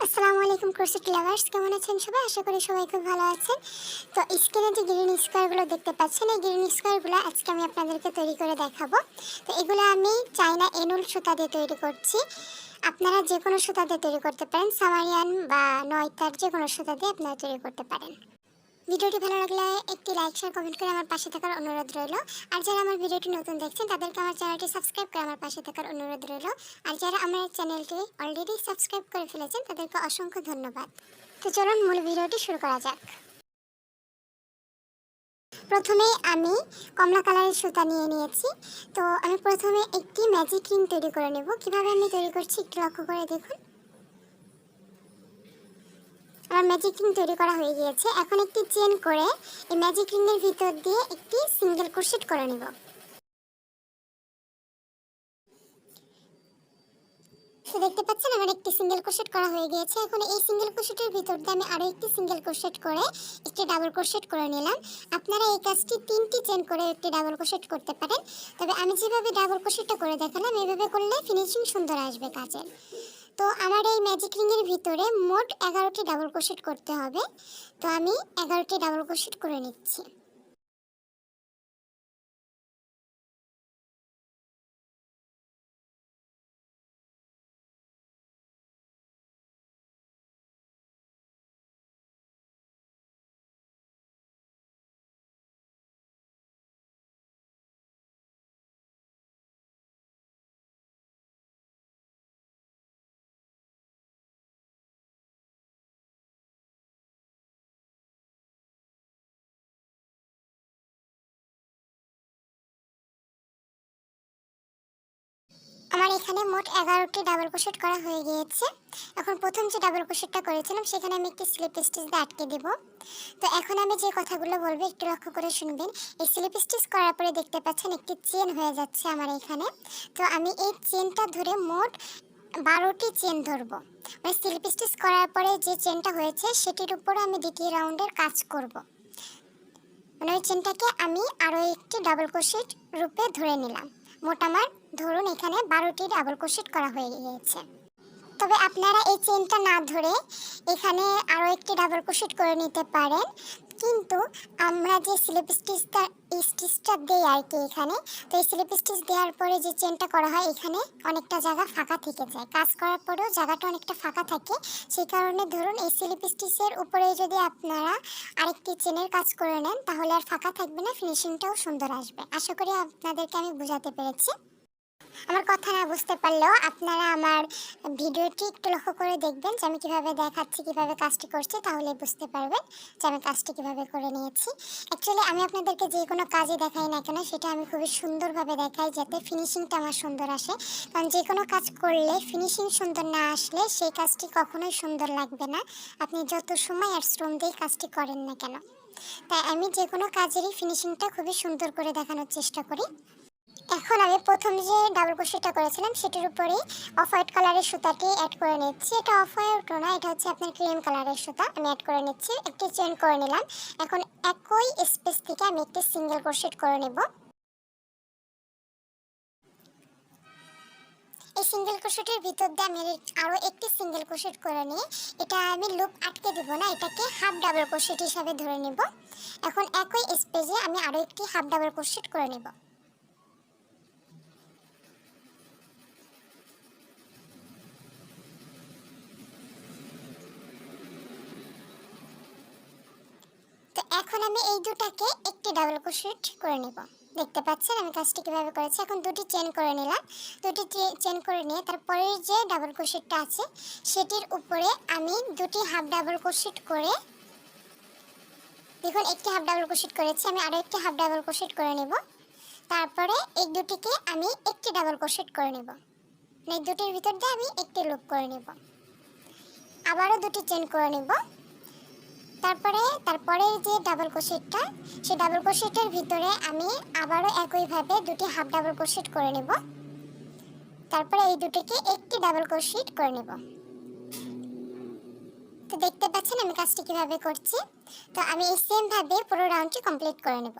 আসসালামু আলাইকুম crochet lovers, কেমন আছেন সবাই? আশা করি সবাই খুব ভালো আছেন। তো স্ক্রিনে যে গ্রিন স্কোয়ারগুলো দেখতে পাচ্ছেন, এই গ্রিন স্কোয়ারগুলো আজকে আমি আপনাদেরকে তৈরি করে দেখাবো। তো এগুলো আমি চাইনা এনুল সুতা দিয়ে তৈরি করছি। আপনারা যে কোনো সুতা দিয়ে তৈরি করতে পারেন, সামারিয়ান বা নয়তার যে কোনো সুতা দিয়ে আপনারা তৈরি করতে পারেন। ভিডিওটি ভালো লাগলে একটি লাইক শেয়ার কমেন্ট করে আমার পাশে থাকার অনুরোধ রইল। আর যারা আমার ভিডিওটি নতুন দেখছেন তাদেরকে আমার চ্যানেলটি সাবস্ক্রাইব করে আমার পাশে থাকার অনুরোধ রইল। আর যারা আমার চ্যানেলটি অলরেডি সাবস্ক্রাইব করে ফেলেছেন তাদেরকে অসংখ্য ধন্যবাদ। তো চলুন মূল ভিডিওটি শুরু করা যাক। প্রথমে আমি কমলা কালারের সুতা নিয়ে নিয়েছি। তো আমি প্রথমে একটি ম্যাজিক রিং তৈরি করে নেব। কিভাবে আমি তৈরি করছি একটু লক্ষ্য করে দেখুন। আমার ম্যাজিক রিং তৈরি করা হয়ে গিয়েছে। এখন একটি চেন করে এই ম্যাজিক রিংয়ের ভিতর দিয়ে একটি সিঙ্গেল ক্রোশেট করে নেব। তো দেখতে পাচ্ছেন আমার একটি সিঙ্গেল ক্রোশেট করা হয়ে গিয়েছে। এখন এই সিঙ্গেল ক্রোশেটের ভিতর দিয়ে আমি আরো একটি সিঙ্গেল ক্রোশেট করে একটি ডাবল ক্রোশেট করে নিলাম। আপনারা এই কাজটি 3টি চেন করে একটি ডাবল ক্রোশেট করতে পারেন। তবে আমি যেভাবে ডাবল ক্রোশেটটা করে দেখালাম এইভাবে করলে ফিনিশিং সুন্দর আসবে কাজের। তো আমার এই ম্যাজিক রিংয়ের ভিতরে মোট 11টি ডাবল ক্রোশেট করতে হবে। তো আমি 11টি ডাবল ক্রোশেট করে নিচ্ছি। আমার এখানে মোট 11টি ডাবল ক্রোশেট করা হয়ে গিয়েছে। এখন প্রথম যে ডাবল ক্রোশেটটা করেছিলাম সেখানে আমি একটি স্লিপ স্টিচ দিয়ে আটকে দেব। তো এখন আমি যে কথাগুলো বলবো একটু লক্ষ্য করে শুনবেন। এই স্লিপ স্টিচ করার পরে দেখতে পাচ্ছেন একটি চেন হয়ে যাচ্ছে আমার এখানে। তো আমি এই চেনটা ধরে মোট 12টি চেন ধরবো। মানে স্লিপ স্টিচ করার পরে যে চেনটা হয়েছে সেটির উপরে আমি দ্বিতীয় রাউন্ডের কাজ করব। মানে ওই চেনটাকে আমি আরও একটি ডাবল ক্রোশেট রূপে ধরে নিলাম। মোট আমার ধরুন এখানে 12টি ডাবল ক্রোশেট করা হয়ে গিয়েছে। তবে আপনারা এই চেনটা না ধরে এখানে আরও একটি ডাবল ক্রোশেট করে নিতে পারেন। কিন্তু আমরা যে স্টিচটা দেই আর কি এখানে, তো এই স্লিপ স্টিচ দেওয়ার পরে যে চেনটা করা হয় এখানে অনেকটা জায়গা ফাঁকা থেকে যায়। কাজ করার পরেও জায়গাটা অনেকটা ফাঁকা থাকে। সেই কারণে ধরুন এই স্লিপ স্টিচের উপরে যদি আপনারা আরেকটি চেনের কাজ করে নেন তাহলে আর ফাঁকা থাকবে না, ফিনিশিংটাও সুন্দর আসবে। আশা করি আপনাদেরকে আমি বোঝাতে পেরেছি। আমার কথা না বুঝতে পারলেও আপনারা আমার ভিডিওটি একটু লক্ষ্য করে দেখবেন যে আমি কিভাবে দেখাচ্ছি, কিভাবে কাজটি করছি, তাহলে বুঝতে পারবেন যে আমি কাজটি কিভাবে করে নিয়েছি। অ্যাকচুয়ালি আমি আপনাদেরকে যে কোনো কাজই দেখাই না কেন সেটা আমি খুবই সুন্দরভাবে দেখাই যাতে ফিনিশিংটা আমার সুন্দর আসে। কারণ যে কোনো কাজ করলে ফিনিশিং সুন্দর না আসলে সেই কাজটি কখনোই সুন্দর লাগবে না, আপনি যত সময় আর শ্রম দিয়ে কাজটি করেন না কেন। তাই আমি যে কোনো কাজেরই ফিনিশিংটা খুবই সুন্দর করে দেখানোর চেষ্টা করি। এখন আমি প্রথম যে ডাবল ক্রোশেটটা করেছিলাম সেটির উপরেই অফ হোয়াইট কালারের সুতাটি অ্যাড করে নিচ্ছি। এটা অফ হোয়াইট না, এটা হচ্ছে আপনার ক্রিম কালারের সুতা। আমি অ্যাড করে নিচ্ছি, একটি চেন করে নিলাম। এখন একই স্পেস থেকে আমি একটি সিঙ্গেল ক্রোশেট করে নেব। এই সিঙ্গেল ক্রোশেটের ভিতর দিয়ে আমি আরও একটি সিঙ্গেল ক্রোশেট করে নিয়ে এটা আমি লুপ আটকে দেবো না, এটাকে হাফ ডাবল ক্রোশেট হিসাবে ধরে নেব। এখন একই স্পেসে আমি আরও একটি হাফ ডাবল ক্রোশেট করে নেব। তো এখন আমি এই দুটাকে একটি ডাবল ক্রোশেট করে নেব। দেখতে পাচ্ছেন আমি কাজটি কিভাবে করেছি। এখন দুটি চেন করে নিলাম। দুটি চেন করে নিয়ে তারপরের যে ডাবল ক্রোশেটটা আছে সেটির উপরে আমি দুটি হাফ ডাবল ক্রোশেট করে, দেখুন একটি হাফ ডাবল ক্রোশেট করেছি, আমি আরও একটি হাফ ডাবল ক্রোশেট করে নেব। তারপরে এই দুটিকে আমি একটি ডাবল ক্রোশেট করে নেব। এই দুটির ভিতর দিয়ে আমি একটি লুপ করে নেব। আবারও দুটি চেন করে নেব। তারপরে যে ডাবল ক্রোশেটটা, সেই ডাবল ক্রোশেটের ভিতরে আমি আবারও একইভাবে দুটি হাফ ডাবল ক্রোশেট করে নেব। তারপরে এই দুটিকে একটি ডাবল ক্রোশেট করে নেব। তো দেখতে পাচ্ছেন আমি কাজটি কিভাবে করছি। তো আমি এই সেম ভাবে পুরো রাউন্ডটি কমপ্লিট করে নেব।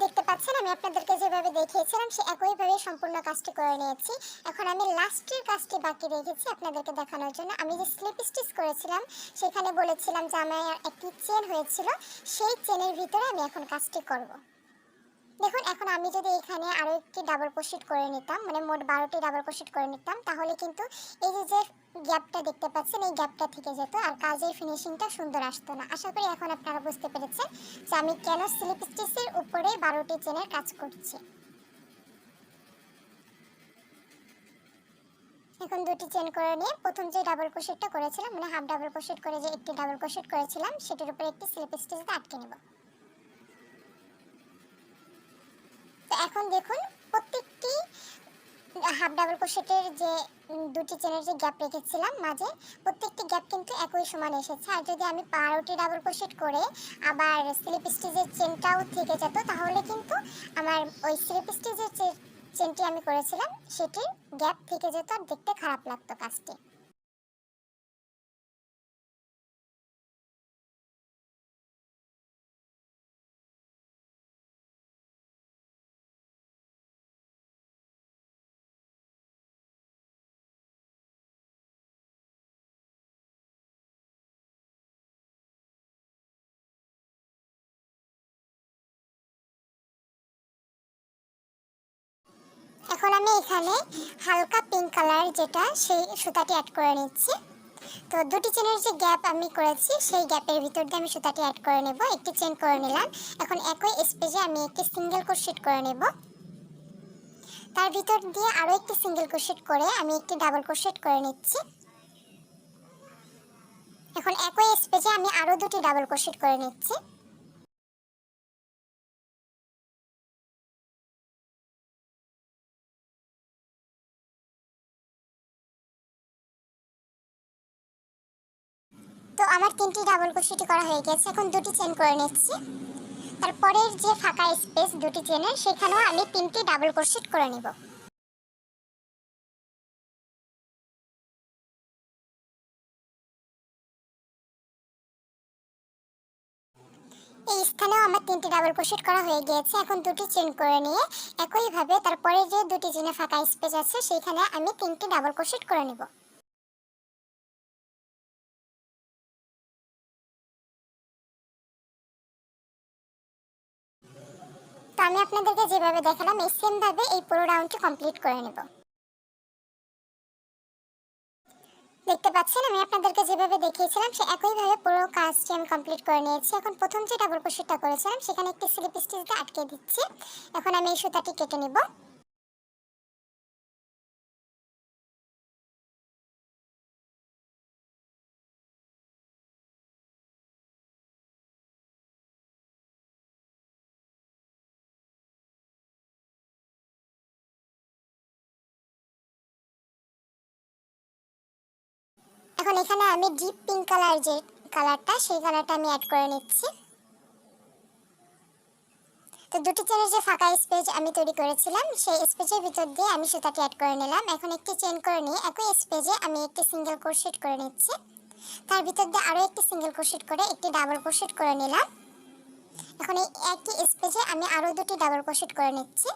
দেখতে পাচ্ছেন আমি আপনাদেরকে যেভাবে দেখিয়েছিলাম সে একইভাবে সম্পূর্ণ কাজটি করে নিয়েছি। এখন আমি লাস্টের কাজটি বাকি রেখেছি আপনাদেরকে দেখানোর জন্য। আমি যে স্লিপ স্টিচ করেছিলাম সেখানে বলেছিলাম যে আমার একটি চেন হয়েছিল, সেই চেনের ভিতরে আমি এখন কাজটি করব। দেখুন এখন আমি যদি এখানে আরো একটি ডাবল ক্রোশেট করে নিতাম, মানে মোট 12টি ডাবল ক্রোশেট করে নিতাম, তাহলে কিন্তু এই যে গ্যাপটা দেখতে পাচ্ছেন এই গ্যাপটা থেকে যেত আর কাজের ফিনিশিংটা সুন্দর আসতো না। আশা করি এখন আপনারা বুঝতে পেরেছেন যে আমি কেন স্লিপ স্টিচের উপরে 12টি চেনের কাজ করছি। এখন দুটি চেন করে নিয়ে প্রথম যে ডাবল ক্রোশেটটা করেছিলাম, মানে হাফ ডাবল ক্রোশেট করে যে একটি ডাবল ক্রোশেট করেছিলাম সেটার উপরে একটি স্লিপ স্টিচ দিয়ে আটকে নেব। তো এখন দেখুন প্রত্যেকটি হাফ ডাবল ক্রোশেটের যে দুটি চেনের যে গ্যাপ রেখেছিলাম মাঝে, প্রত্যেকটি গ্যাপ কিন্তু একই সমান এসেছে। আর যদি আমি 12টি ডাবল ক্রোশেট করে আবার স্লিপ স্টিচের চেনটাও থেকে যেত তাহলে কিন্তু আমার ওই স্লিপ স্টিচের যে চেনটি আমি করেছিলাম সেটির গ্যাপ থেকে যেত আর দেখতে খারাপ লাগতো কাজটি। এখন আমি এখানে হালকা পিঙ্ক কালার যেটা সেই সুতাটি অ্যাড করে নিচ্ছি। তো দুটি চেনের যে গ্যাপ আমি করেছি সেই গ্যাপের ভিতর দিয়ে আমি সুতাটি অ্যাড করে নেব। একটি চেন করে নিলাম। এখন একই স্পেসে আমি একটি সিঙ্গেল ক্রোশেট করে নেব। তার ভিতর দিয়ে আরো একটি সিঙ্গেল ক্রোশেট করে আমি একটি ডাবল ক্রোশেট করে নিচ্ছি। এখন একই স্পেসে আমি আরো দুটি ডাবল ক্রোশেট করে নিচ্ছি। তো আমার তিনটি ডাবল ক্রোশেট করা হয়ে গেছে। এখন দুটি চেন করে নিচ্ছি। তারপরের যে ফাঁকা স্পেস দুটি চেনের সেখানেও আমি তিনটি ডাবল ক্রোশেট করে নেব। এই স্থানেও আমার তিনটি ডাবল ক্রোশেট করা হয়ে গিয়েছে। এখন দুটি চেন করে নিয়ে একইভাবে তারপরে যে দুটি চেনে ফাঁকা স্পেস আছে সেইখানে আমি তিনটি ডাবল ক্রোশেট করে নেব। তো আমি আপনাদেরকে যেভাবে দেখালাম এই সেম ভাবে এই পুরো রাউন্ডটি কমপ্লিট করে নেব। দেখতে পাচ্ছেন আমি আপনাদেরকে যেভাবে দেখিয়েছিলাম সে একইভাবে পুরো কাজটি আমি কমপ্লিট করে নিয়েছি। এখন প্রথম যে ডাবল ক্রোশেটটা করেছিলাম সেখানে একটি স্লিপ স্টিচ দিয়ে আটকে দিচ্ছি। এখন আমি এই সুতাটি কেটে নেব। এখন এখানে আমি ডিপ পিঙ্ক কালার যে কালারটা সেই কালারটা আমি অ্যাড করে নিচ্ছি। তো দুটি চেনের যে ফাঁকা স্পেস আমি তৈরি করেছিলাম সেই স্পেসের ভিতর দিয়ে আমি সুতাটি অ্যাড করে নিলাম। এখন একটি চেন করে নিয়ে একই স্পেসে আমি একটি সিঙ্গেল ক্রোশেট করে নিচ্ছি। তার ভিতর দিয়ে আরো একটি সিঙ্গেল ক্রোশেট করে একটি ডাবল ক্রোশেট করে নিলাম। এখন এই একই স্পেসে আমি আরো দুটি ডাবল ক্রোশেট করে নিচ্ছি।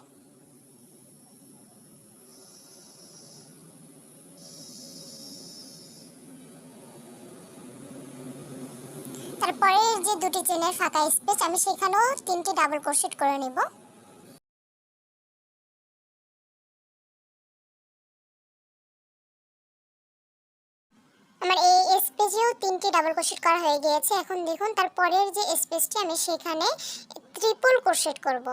তারপরে যে দুটি চেনের ফাঁকা স্পেস আমি সেখানেও তিনটি ডাবল ক্রোশেট করে নেব। আমার এই স্পেসেও তিনটি ডাবল ক্রোশেট করা হয়ে গিয়েছে। এখন দেখুন তারপরের যে স্পেসটি আমি সেখানে ট্রিপল ক্রোশেট করব।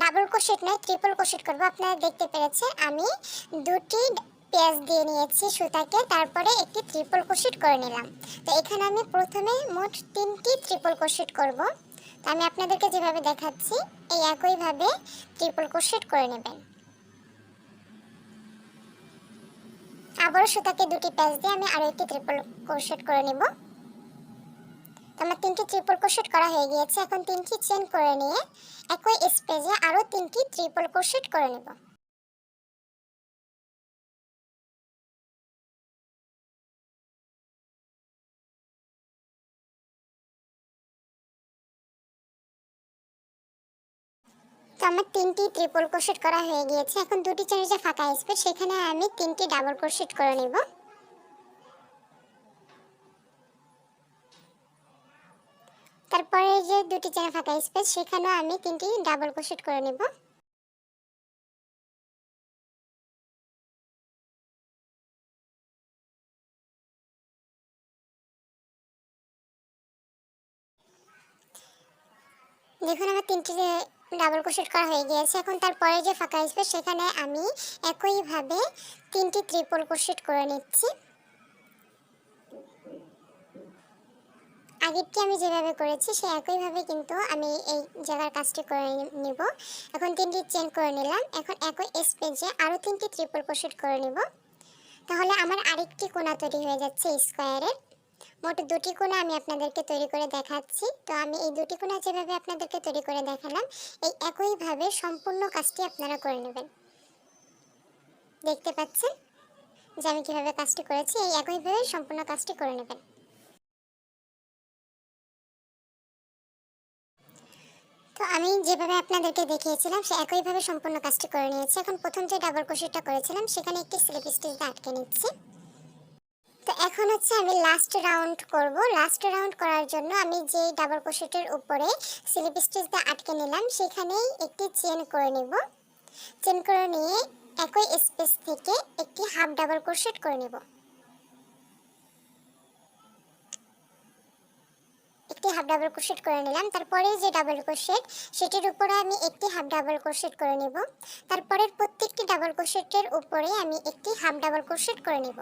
ডাবল ক্রোশেট নয় ট্রিপল ক্রোশেট করব। আপনারা দেখতে পেরেছেন আমি দুটি পেঁয়াজ দিয়ে নিয়েছি সুতাকে, তারপরে একটি ট্রিপল ক্রোশেট করে নিলাম। তো এখানে আমি প্রথমে মোট তিনটি ট্রিপল ক্রোশেট করব। তো আমি আপনাদেরকে যেভাবে দেখাচ্ছি এই একইভাবে ট্রিপল ক্রোশেট করে নেবেন। আবার সুতাকে দুটি প্যাচ দিয়ে আমি আরো একটি ট্রিপল ক্রোশেট করে নেব। আমার তিনটি ট্রিপল ক্রোশেট করা হয়ে গিয়েছে। এখন তিনটি চেন করে নিয়ে একই স্পেসে আরো তিনটি ট্রিপল ক্রোশেট করে নেব। তো আমার 3টি ট্রিপল ক্রোশেট করা হয়ে গিয়েছে। এখন দুটি চেনের যে ফাঁকা স্পেস সেখানে আমি 3টি ডাবল ক্রোশেট করে নেব। তারপরে যে দুটি চেনের ফাঁকা স্পেস সেখানেও আমি 3টি ডাবল ক্রোশেট করে নেব। দেখুন আমার 3টি ডাবল ক্রোশেট করা হয়ে গিয়েছে। এখন তারপরে যে ফাঁকা স্পেস সেখানে আমি একইভাবে 3টি ট্রিপল ক্রোশেট করে নিচ্ছি। আগেরটি আমি যেভাবে করেছি সেই একইভাবে কিন্তু আমি এই জায়গার কাজটি করে নিব। এখন 3টি চেন করে নিলাম। এখন একই স্পেসে আরও 3টি ট্রিপল ক্রোশেট করে নিব। তাহলে আমার আরেকটি কোণা তৈরি হয়ে যাচ্ছে স্কোয়ারের। মোট 2টি কোণা আমি আপনাদেরকে তৈরি করে দেখাচ্ছি। তো আমি এই 2টি কোণা যেভাবে আপনাদেরকে তৈরি করে দেখালাম এই একইভাবে সম্পূর্ণ কাজটি আপনারা করে নেবেন। দেখতে পাচ্ছেন যে আমি কিভাবে কাজটি করেছি, এই একইভাবে সম্পূর্ণ কাজটি করে নেবেন। তো আমি যেভাবে আপনাদেরকে দেখিয়েছিলাম সে একইভাবে সম্পূর্ণ কাজটি করে নিয়েছি। এখন প্রথম যে ডাবল ক্রোশেটটা করেছিলাম সেখানে একটি স্লিপ স্টিচ দিয়ে আটকে নিচ্ছি। তো এখন হচ্ছে আমি লাস্ট রাউন্ড করব। লাস্ট রাউন্ড করার জন্য আমি যে ডাবল ক্রোশেটের উপরে স্লিপ স্টিচ দিয়ে আটকে নিলাম সেখানেই একটি চেন করে নেব। চেন করে নিয়ে একই স্পেস থেকে একটি হাফ ডাবল ক্রোশেট করে নেব। একটি হাফ ডাবল ক্রোশেট করে নিলাম। তারপরে যে ডাবল ক্রোশেট সেটির উপরে আমি একটি হাফ ডাবল ক্রোশেট করে নেব। তারপরের প্রত্যেকটি ডাবল ক্রোশেটের উপরে আমি একটি হাফ ডাবল ক্রোশেট করে নেব।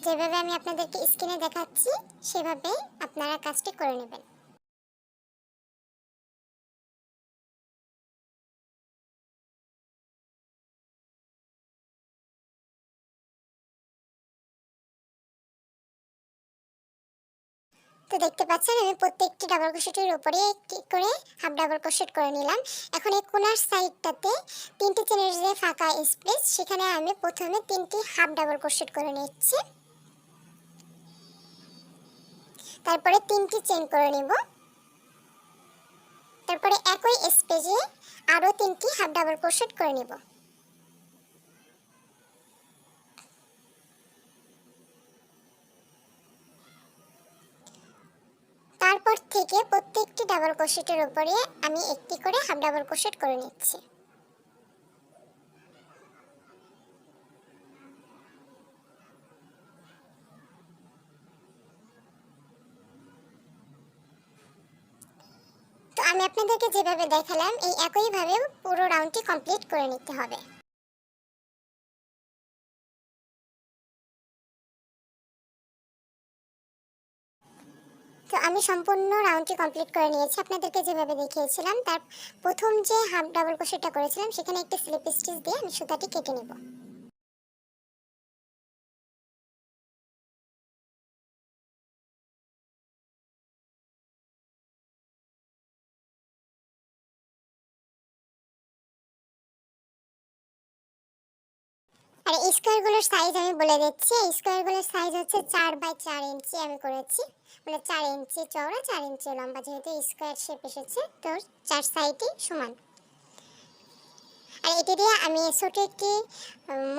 যেভাবে আমি আপনাদেরকে স্ক্রিনে দেখাচ্ছি সেভাবে আপনারা কাজটি করে নেবেন। তো দেখতে পাচ্ছেন আমি প্রত্যেকটি ডাবল ক্রোশেটের উপরে একটি করে হাফ ডাবল ক্রোশেট করে নিলাম। এখন এই কোণার সাইডটাতে 3টি চেনের যে ফাঁকা স্পেস সেখানে আমি প্রথমে 3টি হাফ ডাবল ক্রোশেট করে নিচ্ছি। তারপরে 3টি চেন করে নেব। তারপরে একই স্পেসে আরও 3টি হাফ ডাবল ক্রোশেট করে নেব। তারপর থেকে প্রত্যেকটি ডাবল ক্রোশেটের উপরে আমি একটি করে হাফ ডাবল ক্রোশেট করে নিচ্ছি। তো আমি আপনাদেরকে যেভাবে দেখালাম এই একইভাবে পুরো রাউন্ডটি কমপ্লিট করে নিতে হবে। তো আমি সম্পূর্ণ রাউন্ডটি কমপ্লিট করে নিয়েছি আপনাদেরকে যেভাবে দেখিয়েছিলাম। তার প্রথম যে হাফ ডাবল ক্রোশেটটা করেছিলাম সেখানে একটি স্লিপ স্টিচ দিয়ে আমি সুতাটি কেটে নেব। আর এই স্কোয়ারগুলোর সাইজ আমি বলে দিচ্ছি। এই স্কোয়ারগুলোর সাইজ হচ্ছে 4 বাই 4 ইঞ্চি আমি করেছি। মানে 4 ইঞ্চি চওড়া 4 ইঞ্চি লম্বা, যেহেতু স্কোয়ার শেপ এসেছে তো 4 সাইডই সমান। আর এটি দিয়ে আমি ছোট একটি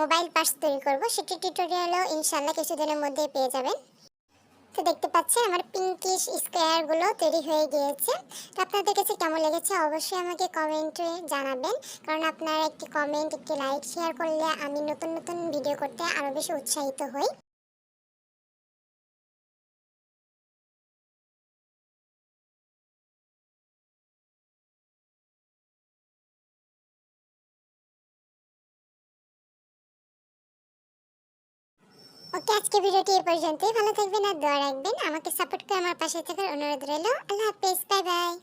মোবাইল পার্স তৈরি করব, সেটি টিউটোরিয়ালও ইনশাআল্লাহ কিছুদিনের মধ্যে পেয়ে যাবেন। তো দেখতে পাচ্ছেন আমার পিঙ্কিশ স্কোয়ারগুলো তৈরি হয়ে গিয়েছে। তো আপনাদের কাছে কেমন লেগেছে অবশ্যই আমাকে কমেন্টে জানাবেন, কারণ আপনারা একটি কমেন্ট একটি লাইক শেয়ার করলে আমি নতুন নতুন ভিডিও করতে আরও বেশি উৎসাহিত হই। ওকে, আজকে ভিডিওটি এই পর্যন্তই। ভালো থাকবেন আর দোয়া রাখবেন। আমাকে সাপোর্ট করে আমার পাশে থাকার অনুরোধ রইল। আল্লাহ হাফেজ, বাই বাই।